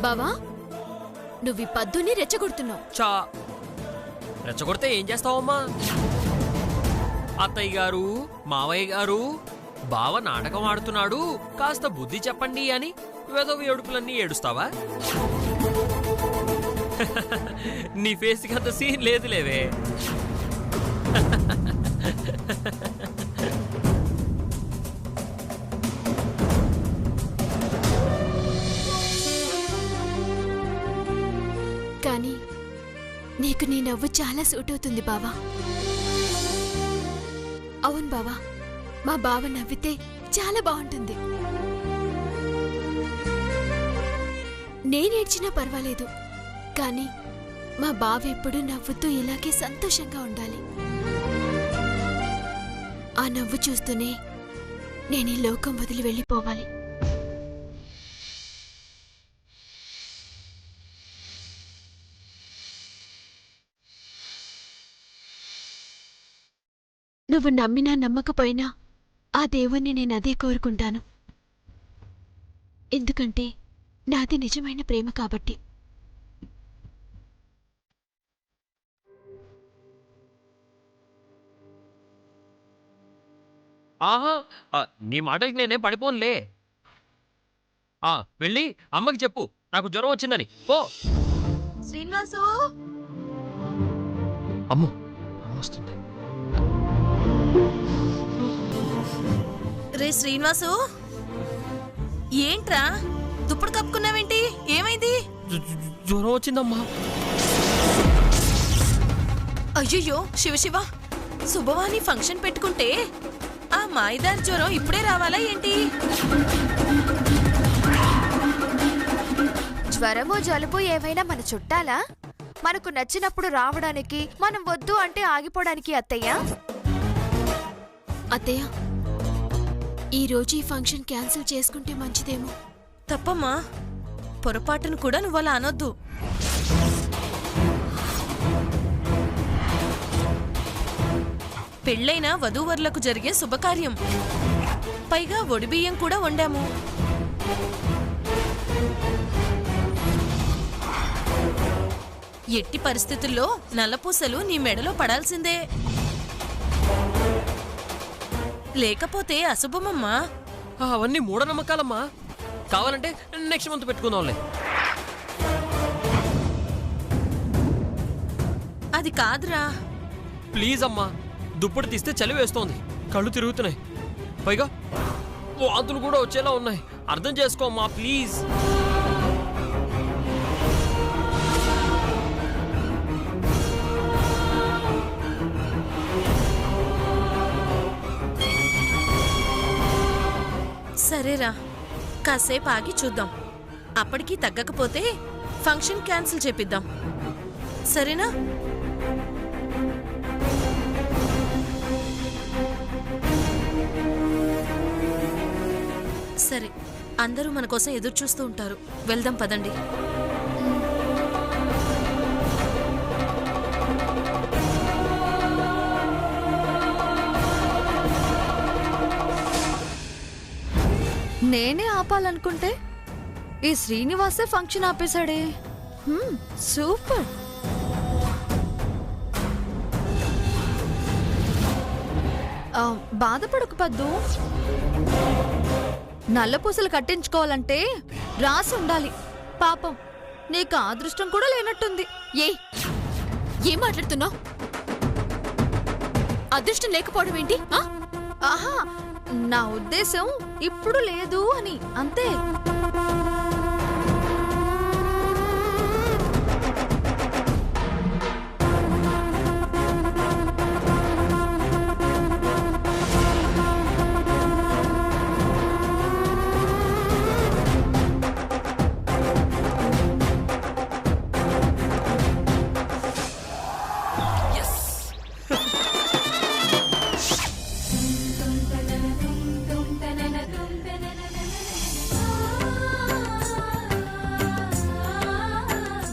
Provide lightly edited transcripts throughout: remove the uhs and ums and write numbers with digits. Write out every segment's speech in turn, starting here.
బావా నువ్వు పద్దుని రెచ్చగొడుతున్నావు. చా రెచ్చగొడితే ఏం చేస్తావమ్మా? అత్తయ్య గారు, మావయ్య గారు, బావ నాటకం ఆడుతున్నాడు, కాస్త బుద్ధి చెప్పండి అని వెదవ ఏడుపులన్నీ ఏడుస్తావా? నీ ఫేస్కి అంత సీన్ లేదు లేవే. కానీ నీకు నీ నవ్వు చాలా సూట్ అవుతుంది బావా. అవును బావా, మా బావ నవ్వితే చాలా బాగుంటుంది. నేనేడ్చినా పర్వాలేదు, కానీ మా బావ ఎప్పుడు నవ్వుతూ ఇలాగే సంతోషంగా ఉండాలి. ఆ నవ్వు చూస్తూనే నేను ఈ లోకం వదిలి వెళ్ళిపోవాలి. నువ్వు నమ్మినా నమ్మకపోయినా ఆ దేవుణ్ణి నేను అదే కోరుకుంటాను. ఎందుకంటే నాది నిజమైన ప్రేమ కాబట్టి. ఆహా, నీ మాటకి నేనే పడిపోనులే. వెళ్ళి అమ్మకి చెప్పు నాకు జ్వరం వచ్చిందని. పో. శ్రీనివాసు, అమ్మో వస్తుంది. రే శ్రీనివాసు, ఏంట్రా దుప్పుడు కప్పుకున్నావేంటి? ఏమైంది? జ్వరం వచ్చిందమ్మా. అయ్యయ్యో శివశివ, శుభవాణి ఫంక్షన్ పెట్టుకుంటే ఆ మాయిదారి జ్వరం ఇప్పుడే రావాలా ఏంటి? జ్వరమో జలుబు ఏవైనా మన చుట్టాలా? మనకు నచ్చినప్పుడు రావడానికి, మనం వద్దు అంటే ఆగిపోవడానికి. అత్తయ్య అత్తయ్య, ఈరోజు ఈ ఫంక్షన్ క్యాన్సిల్ చేసుకుంటే మంచిదేమో. తప్పమ్మా, పొరపాటును కూడా నువ్వు అలా అనొద్దు. పెళ్ళైన వధూవరులకు జరిగే శుభకార్యం, పైగా ఒడిబియ్యం కూడా వండాము. ఎట్టి పరిస్థితుల్లో నల్లపూసలు నీ మెడలో పడాల్సిందే, లేకపోతే అశుభమమ్మా. అవన్నీ మూఢనమ్మకాలమ్మా. కావాలంటే నెక్స్ట్ మంత్ పెట్టుకుందాంలే. అది కాదురా. ప్లీజ్ అమ్మా, దుప్పటి తీస్తే చలి వేస్తోంది, కళ్ళు తిరుగుతున్నాయి, పైగా వాంతులు కూడా వచ్చేలా ఉన్నాయి. అర్థం చేసుకో అమ్మా ప్లీజ్. సరేరా, కాసేపు ఆగి చూద్దాం. అప్పటికీ తగ్గకపోతే ఫంక్షన్ క్యాన్సిల్ చేపిద్దాం, సరేనా? సరే, అందరూ మన కోసం ఎదురు చూస్తూ ఉంటారు. వెళ్దాం పదండి. నేనే ఆపాలనుకుంటే ఈ శ్రీనివాసే ఫంక్షన్ ఆపేశాడే. సూపర్. బాధపడకు పద్దు. నల్లపూసలు కట్టించుకోవాలంటే రాసి ఉండాలి. పాపం నీకు అదృష్టం కూడా లేనట్టుంది. ఏం మాట్లాడుతున్నావు? అదృష్టం లేకపోవడం ఏంటి? ఆహా, నా ఉద్దేశం ఇప్పుడు లేదు అని, అంతే.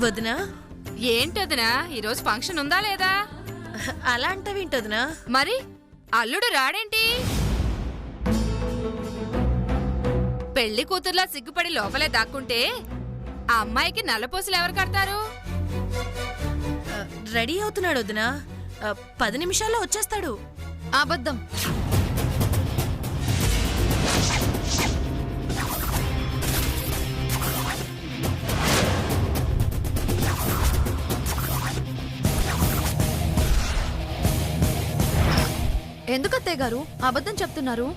వదినా, ఏంటదినా ఈరోజు ఫంక్షన్ ఉందా లేదా? అలా అంటావేంటదినా? మరి అల్లుడు రాడేంటి? పెళ్లి కూతుర్లా సిగ్గుపడి లోపలే దాక్కుంటే ఆ అమ్మాయికి నల్లపూసలు ఎవరు కడతారు? రెడీ అవుతున్నాడు వదినా. 10 నిమిషాల్లో వచ్చేస్తాడు. అబద్ధం. ఎందుకు అత్తయ్య గారు అబద్ధం చెప్తున్నారు?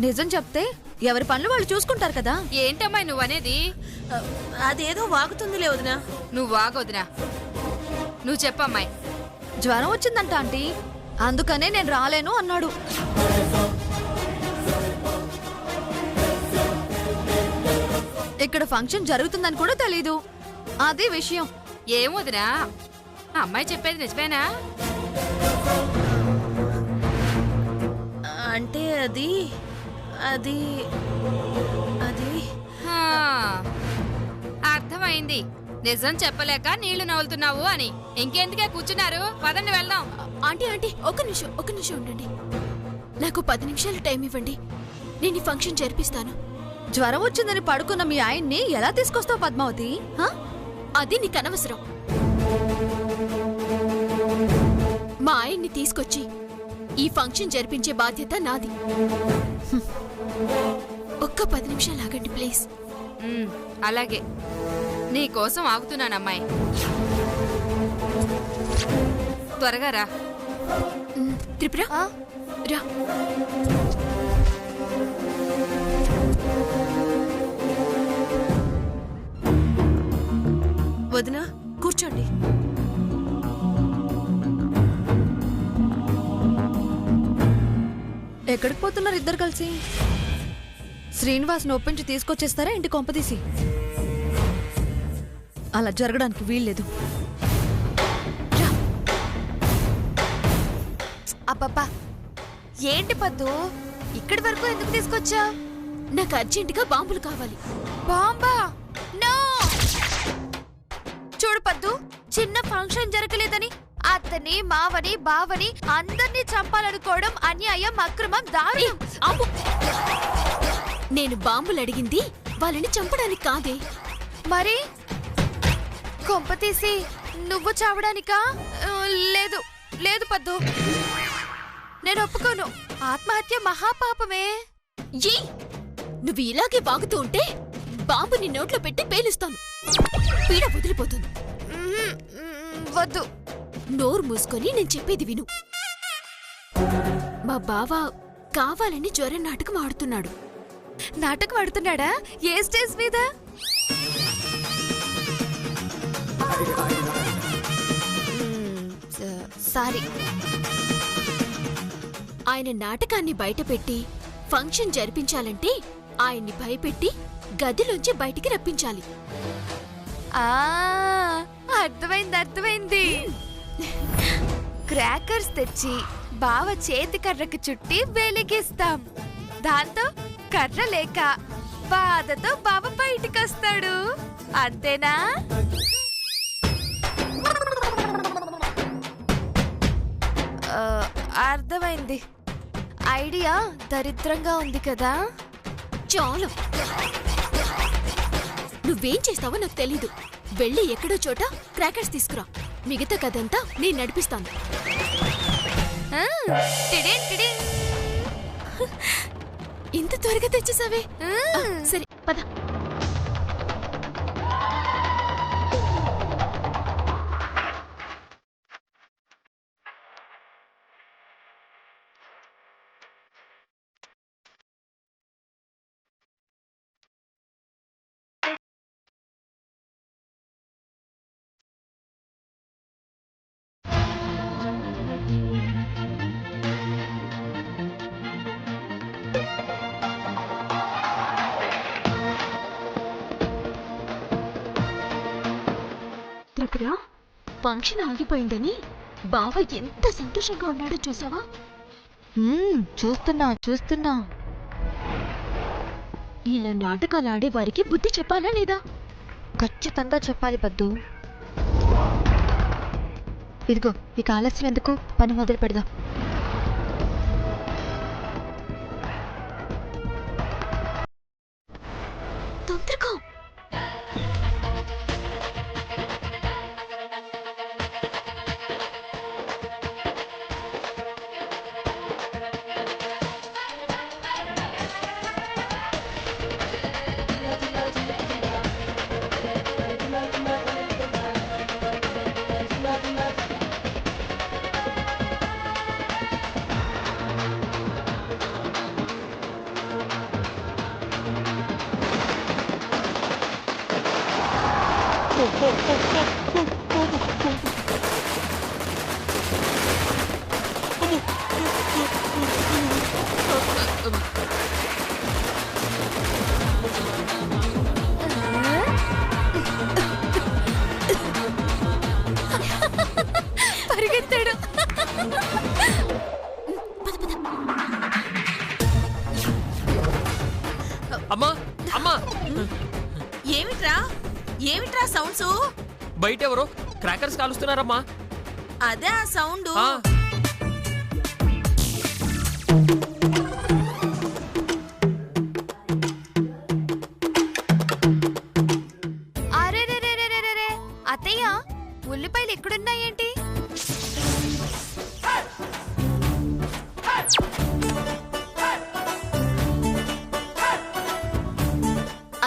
నిజం చెప్తే ఎవరి పనులు వాళ్ళు చూసుకుంటారు కదా. ఏంటమ్మాయి నువ్వనేది? అదేదో వాగుతుందిలే వదినా. నువ్వు వాగొద్దునా. నువ్వు చెప్పమ్మాయి. జ్వరం వచ్చిందంట ఆంటీ, అందుకనే నేను రాలేను అన్నాడు. ఇక్కడ ఫంక్షన్ జరుగుతుందని కూడా తెలీదు. అదే విషయం. ఏం వదినా, ఆ అమ్మాయి చెప్పేది నిజమేనా? అంటే అది అది అది హా, అర్థమైంది. నిజం చెప్పలేక నీళ్లు నవ్వులుతున్నావు అని. ఇంకెందుకే కూర్చున్నారు? పదండి వెళ్దాం. ఆంటీ ఆంటీ ఒక్క నిమిషం ఉండండి. నాకు 10 నిమిషాలు టైం ఇవ్వండి. నేను ఈ ఫంక్షన్ జరిపిస్తాను. జ్వరం వచ్చిందని పడుకున్న మీ ఆయన్ని ఎలా తీసుకొస్తావు పద్మావతి? హా? అది నీకు అనవసరం. మా ఆయన్ని తీసుకొచ్చి ఈ ఫంక్షన్ జరిపించే బాధ్యత నాది. ఒక్క 10 నిమిషాలు ఆగండి ప్లీజ్. అలాగే, నీ కోసం ఆగుతున్నానమ్మాయి. త్వరగా రా. త్రిపుర రా. వదినా కూర్చోండి. ఎక్కడికి పోతున్నారు ఇద్దరు కలిసి? శ్రీనివాస్ని ఒప్పించి తీసుకొచ్చేస్తారా ఇంటి కొంపదీసి? అలా జరగడానికి వీల్లేదు. అబ్బబ్బా ఏంటి పద్దు, ఇక్కడి వరకు ఎందుకు తీసుకొచ్చా? నాకు అర్జెంటుగా బాంబులు కావాలి. బాంబా? నో! చూడు పద్దు, చిన్న ఫంక్షన్ జరగలేదని అతని మావని బావని అందరినీ చంపాలనుకోవడం అన్యాయం, అక్రమం, దారుణం. నేను బాంబులు అడిగింది వాళ్ళని చంపడానికి కాదే. మరి కొంపతీసి నువ్వు చావడానికా? లేదు లేదు పద్దు, నేను ఒప్పుకోను. ఆత్మహత్య మహాపాపమే. నువ్వు ఇలాగే వాగుతూ ఉంటే బాంబు నీ నోట్లో పెట్టి పేలుస్తాను. పీడ వదిలిపోతుంది. వద్దు. నోరు మూసుకొని నేను చెప్పేది విను. మా బావ కావాలని జ్వరం నాటకం ఆడుతున్నాడు. నాటకం ఆడుతున్నాడా? ఏ స్టేజ్ మీద? సారీ. ఆయన నాటకాన్ని బయటపెట్టి ఫంక్షన్ జరిపించాలంటే ఆయన్ని భయపెట్టి గదిలోంచి బయటికి రప్పించాలి. అర్థమైంది. క్రాకర్స్ తెచ్చి బావ చేతి కర్రకు చుట్టి వెలిగిస్తాం. దాంతో కర్ర లేక బాధతో బావ బయటికి వస్తాడు. అంతేనా? అర్థమైంది. ఐడియా దరిద్రంగా ఉంది కదా. చాలు. నువ్వేం చేస్తావో నాకు తెలీదు. వెళ్ళి ఎక్కడో చోట క్రాకర్స్ తీసుకురా. మిగతా కదంతా నేను నడిపిస్తాను. ఇంత త్వరగా తెచ్చేసావే. సరే పద. త్రిపుర, ఫంక్షన్ ఆగిపోయిందని బావ ఎంత సంతోషంగా ఉన్నాడో చూసావా? చూస్తున్నా. ఇలా నాటకాలు ఆడే వారికి బుద్ధి చెప్పాలా లేదా? ఖచ్చితంగా చెప్పాలి పద్దు. ఇదిగో, ఇక ఆలస్యం ఎందుకు, పని మొదలు పెడదాం. తొందరగా. పరిగెత్తాడు. అమ్మా అమ్మా ఏమిట్రా ఏమిట్రా సౌండ్స్? బయట ఎవరో క్రాకర్స్ కాలుస్తున్నారమ్మా. అదే ఆ సౌండ్. ఆ, అరే రే రే రే రే రే అత్తయ్య, ఉల్లిపాయలు ఎక్కడున్నాయేంటి?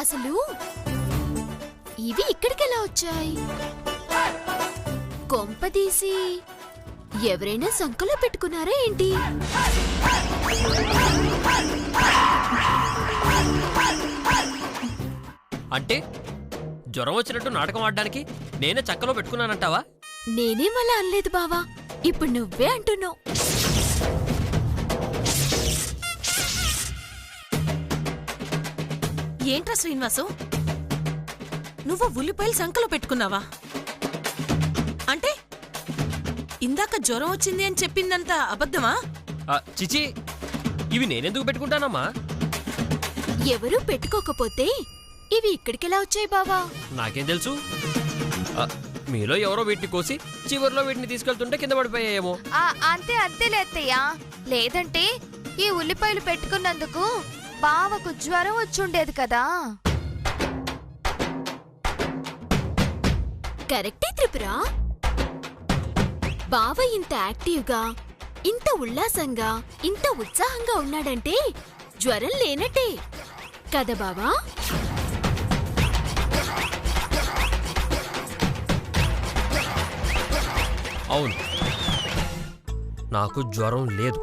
అసలు ఇవి ఇక్కడికెలా వచ్చాయి? కొంపదీసి ఎవరైనా సంకలో పెట్టుకున్నారా ఏంటి? అంటే జ్వరం వచ్చినట్టు నాటకం ఆడడానికి నేనే చక్కలో పెట్టుకున్నానంటావా? నేనేం అలా అనలేదు బావా, ఇప్పుడు నువ్వే అంటున్నావు. ఏంట్రా శ్రీనివాసు, నువ్వు ఉల్లిపాయలు సంకలో పెట్టుకున్నావా? అంటే ఇందాక జ్వరం వచ్చింది అని చెప్పిందంతా అబద్ధమా? చిచి, ఇవి నేనెందుకు పెట్టుకుంటానమ్మా? ఎవరూ పెట్టుకోకపోతే ఇవి ఇక్కడికెలా వచ్చాయి బావా? నాకేం తెలుసు? మీలో ఎవరో వీటిని కోసి చివర్లో వీటిని తీసుకెళ్తుంటే కింద పడిపోయాయేమో. అంతే అంతేలే అత్తయ్య. లేదంటే ఈ ఉల్లిపాయలు పెట్టుకున్నందుకు బావకు జ్వరం వచ్చుండేది కదా. కరెక్టే త్రిపుర. బావ ఇంత యాక్టివ్గా, ఇంత ఉల్లాసంగా, ఇంత ఉత్సాహంగా ఉన్నాడంటే జ్వరం లేనట్టే కదా బావా? అవును, నాకు జ్వరం లేదు.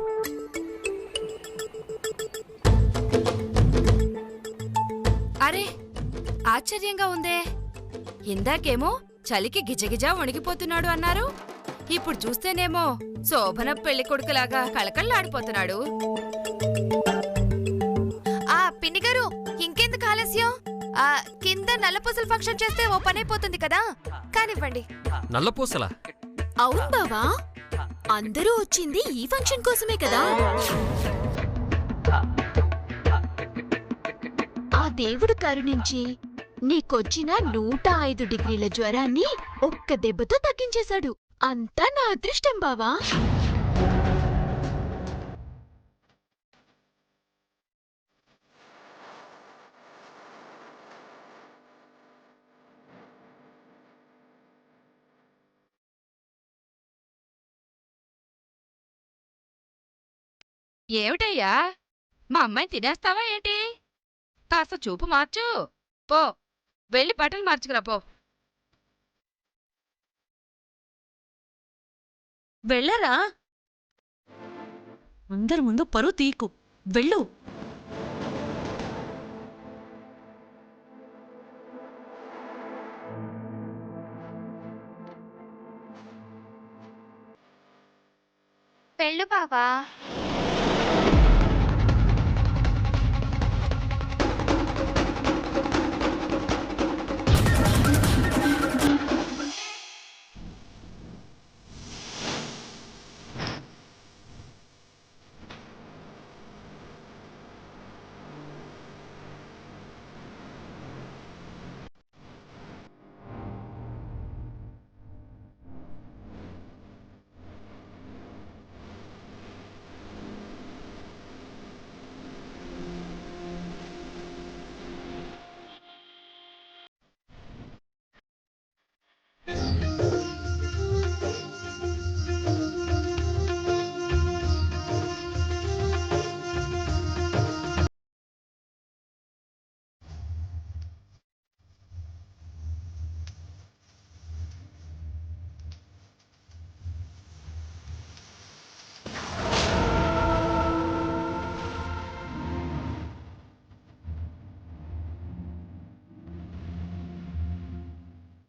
అరే ఆశ్చర్యంగా ఉందే. ఇందాకేమో చలికి గిజగిజా వణికిపోతున్నాడు అన్నారు, ఇప్పుడు చూస్తేనేమో శోభన పెళ్లి కొడుకులాగా కళకళలాడిపోతున్నాడు. పిన్ని గారు, ఇంకెందుకు ఆలస్యం? కింద నల్లపూసల ఫంక్షన్ చేస్తే ఓ పని అయిపోతుంది కదా, కానివ్వండి. నల్లపూసలా? అవును బావా, అందరూ వచ్చింది ఈ ఫంక్షన్ కోసమే కదా. ఆ దేవుడు కరుణించి నీకొచ్చిన 105 డిగ్రీల జ్వరాన్ని ఒక్క దెబ్బతో తగ్గించేశాడు. అంతా నా అదృష్టం బావా. ఏమిటయ్యా, మా అమ్మాయిని తినేస్తావా ఏంటి? కాస్త చూపు మార్చు. పో, వెళ్ళి బట్టలు మార్చుకురా పో. వెళ్ళరా? అందరి ముందు పరువు తీకు, వెళ్ళు. వెళ్ళు బావా.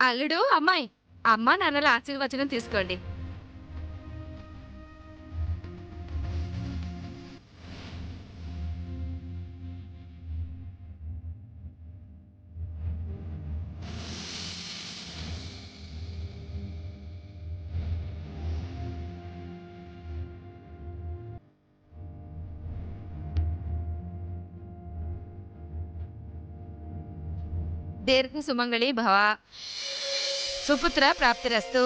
అల్లుడు అమ్మాయి అమ్మా నాన్నల ఆశీర్వచనం తీసుకోండి. దీర్ఘ సుమంగళి భవ, సుపుత్ర ప్రాప్తిరస్తు.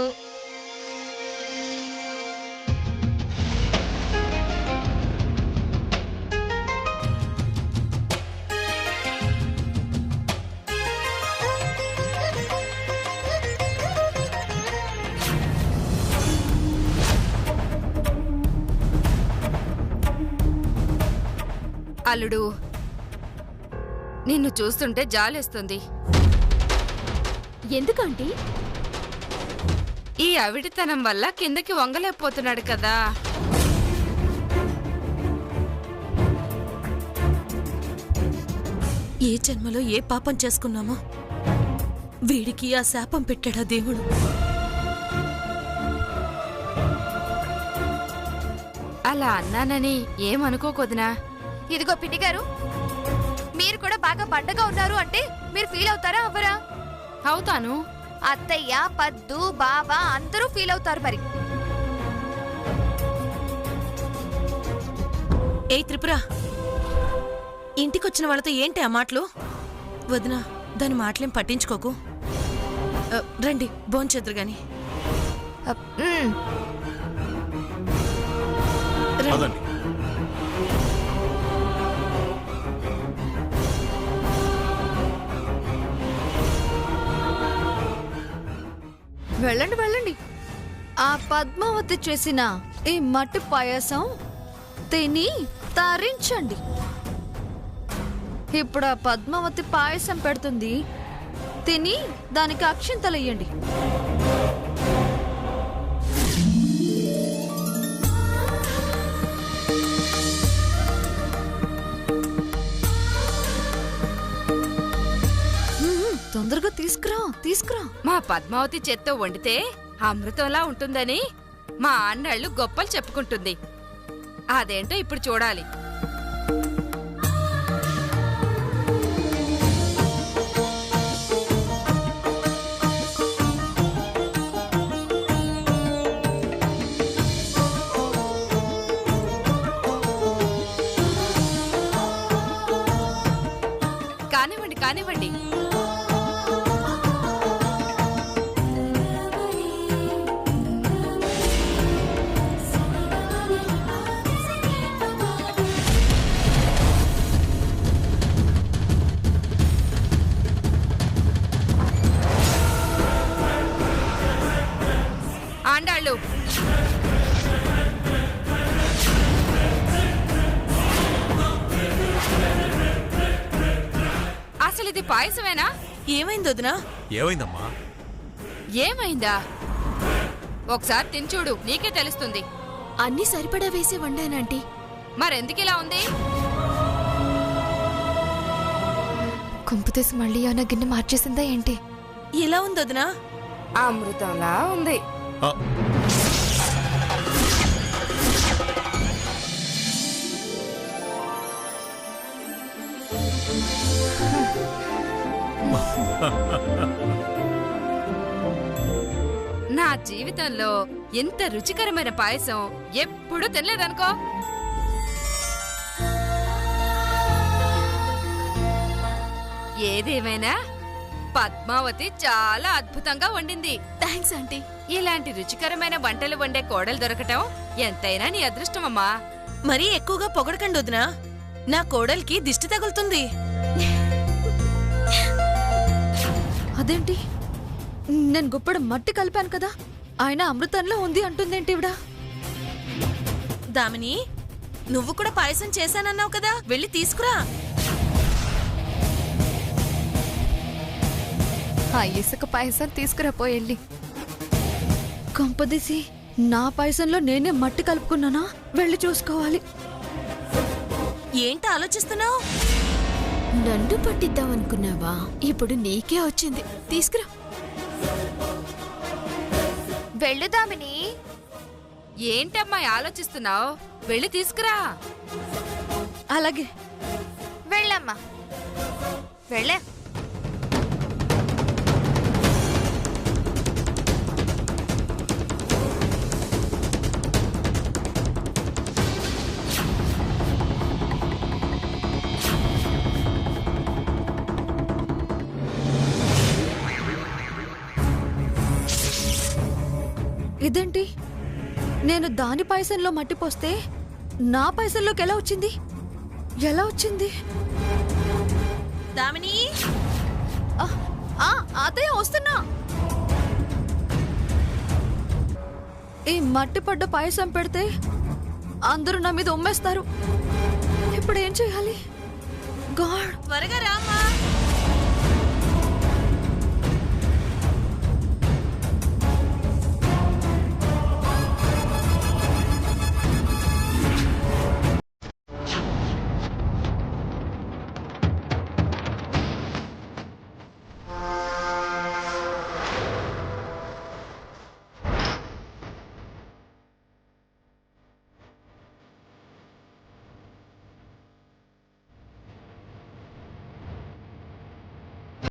అల్లుడు, నిన్ను చూస్తుంటే జాలేస్తుంది. ఎందుకంటే ఈ అవిటితనం వల్ల కిందకి వంగలేకపోతున్నాడు కదా. ఏ జన్మలో ఏ పాపం చేసుకున్నామో వీడికి ఆ శాపం పెట్టాడా దేవుడు. అలా అన్నానని ఏమనుకోకొదినా. ఇదిగో పిన్ని గారు, మీరు కూడా బాగా బండగా ఉన్నారు అంటే మీరు ఫీల్ అవుతారా అవ్వరా? అవుతాను. అత్తయ్య, పద్దు, బావ అందరూ ఫీల్ అవుతారు మరి. ఏ త్రిపుర, ఇంటికొచ్చిన వాళ్ళతో ఏంటి ఆ మాటలు? వదినా, దాని మాటలేం పట్టించుకోకు. రండి భోంచేద్దరు గాని. పదండి. వెళ్ళండి వెళ్ళండి. ఆ పద్మావతి చేసిన ఈ మట్టి పాయసం తిని తరించండి. ఇప్పుడు ఆ పద్మావతి పాయసం పెడుతుంది, తిని దానికి అక్షింతలెయ్యండి. తొందరగా తీసుకురా. మా పద్మావతి చేత్తో వండితే అమృతంలా ఉంటుందని మా అన్నళ్ళు గొప్పలు చెప్పుకుంటుంది. అదేంటో ఇప్పుడు చూడాలి. కానివ్వండి కానివ్వండి. ఆండాళ్ళు, అసలు ఇది పాయసమేనా? ఏమైంది వదినా? ఏమైందమ్మా? ఏమైందా? ఒకసారి తినచూడు, నీకే తెలుస్తుంది. అన్ని సరిపడా వేసి వండానంటీ. మరెందుకిలా ఉంది? కుంపు మళ్ళీ ఏమైనా గిన్నె మార్చేసిందా ఏంటి? ఎలా ఉంది వదినా? అమృతంలా ఉంది. ఆ, నా జీవితంలో ఎంత రుచికరమైన పాయసం ఎప్పుడూ తినలేదనుకో. ఏదేమైనా పద్మావతి చాలా అద్భుతంగా వండింది. Thanks aunty. ఇలాంటి రుచికరమైన వంటలు వండే కోడలు దొరకటం ఎంతైనా నీ అదృష్టమమ్మా. మరీ ఎక్కువగా పొగడకండి వదినా, నా కోడలికి దిష్టి తగులుతుంది. అదేంటి, నేను గుప్పడు మట్టి కలిపాను కదా, ఆయన అమృతంలో ఉంది అంటుందేంటి ఇవిడ? దామిని, నువ్వు కూడా పాయసం చేశానన్నావు కదా, వెళ్ళి తీసుకురా. ఆ ఇసుక పాయసం తీసుకురాపోయి. కొంపదీసి నా పాయసంలో నేనే మట్టి కలుపుకున్నానా? వెళ్ళి చూసుకోవాలి. ఏంటి ఆలోచిస్తున్నావు? నన్ను పట్టిద్దాం అనుకున్నావా? ఇప్పుడు నీకే వచ్చింది, తీసుకురా. వెళ్ళుదామిని. ఏంటమ్మాయి ఆలోచిస్తున్నావు? వెళ్ళి తీసుకురా. అలాగే. వెళ్ళమ్మా, వెళ్ళే. ఇదేంటి, నేను దాని పైసల్లో మట్టి పోస్తే నా పైసల్లోకి ఎలా వచ్చింది? ఎలా వచ్చింది? దామిని, అతయ్య వస్తున్నా. ఈ మట్టి పడ్డ పాయసం పెడితే అందరూ నా మీద ఉమ్మేస్తారు. ఇప్పుడు ఏం చేయాలి? గాడ్, త్వరగా రామ్మా.